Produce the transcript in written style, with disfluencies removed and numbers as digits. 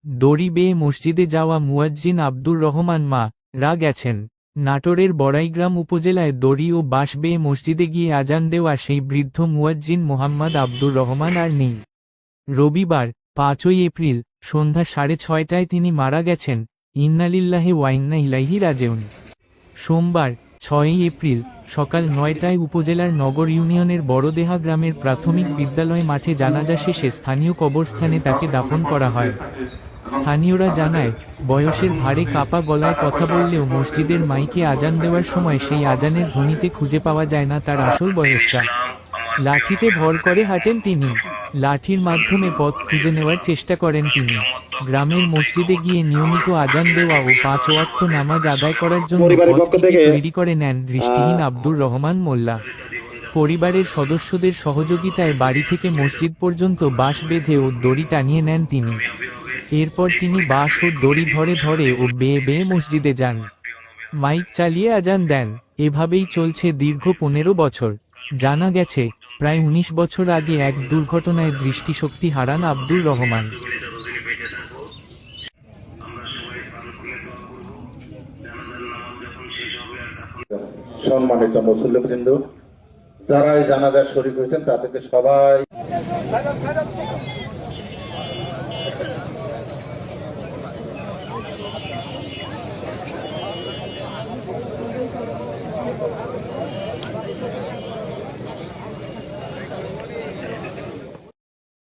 দড়ি বেয়ে মসজিদে যাওয়া মুয়াজ্জিন আব্দুর রহমান মারা গেছেন। নাটোরের বড়াইগ্রাম উপজেলায় দড়ি ও বাঁশ বেয়ে মসজিদে গিয়ে আজান দেওয়া সেই বৃদ্ধ মুয়াজ্জিন মোহাম্মদ আব্দুর রহমান আর নেই। রবিবার ৫ই এপ্রিল সন্ধ্যা ৬:৩০টায় তিনি মারা গেছেন। ইন্নালিল্লাহি ওয়া ইন্না ইলাইহি রাজিউন। সোমবার ৬ই এপ্রিল সকাল ৯টায় উপজেলার নগর ইউনিয়নের বড়দেহা গ্রামের প্রাথমিক বিদ্যালয় মাঠে জানাজা শেষে স্থানীয় কবরস্থানে তাকে দাফন করা হয়। স্থানীয়রা জানায়, বয়সের ভারে কাপা গলায় কথা বললেও মসজিদের মাইকে আজান দেওয়ার সময় সেই আজানের ধ্বনিতে খুঁজে পাওয়া যায় না তার আসল বয়সটা। লাঠিতে ভর করে হাঁটেন তিনি। লাঠির মাধ্যমে পথ খুঁজে নেওয়ার চেষ্টা করেন তিনি। গ্রামের মসজিদে গিয়ে নিয়মিত আজান দেওয়া ও ৫ ওয়াক্ত নামাজ আদায় করার জন্য পথটিকে তৈরি করে নেন দৃষ্টিহীন আব্দুর রহমান মোল্লা। পরিবারের সদস্যদের সহযোগিতায় বাড়ি থেকে মসজিদ পর্যন্ত বাঁশ বেঁধে ও দড়ি টানিয়ে নেন তিনি। এরপর তিনি বাঁশ ও দড়ি ধরে ধরে ও বেয়ে বেয়ে মসজিদে যান। মাইক চালিয়ে আজান দেন। এভাবেই চলছে দীর্ঘ ১৫ বছর। জানা গেছে, প্রায় ১৯ বছর আগে এক দুর্ঘটনায় দৃষ্টিশক্তি হারান আব্দুর রহমান। সম্মানিত মুসল্লিবৃন্দ, যারা এই জানাজার শরীক হয়েছেন তাদেরকে সবাই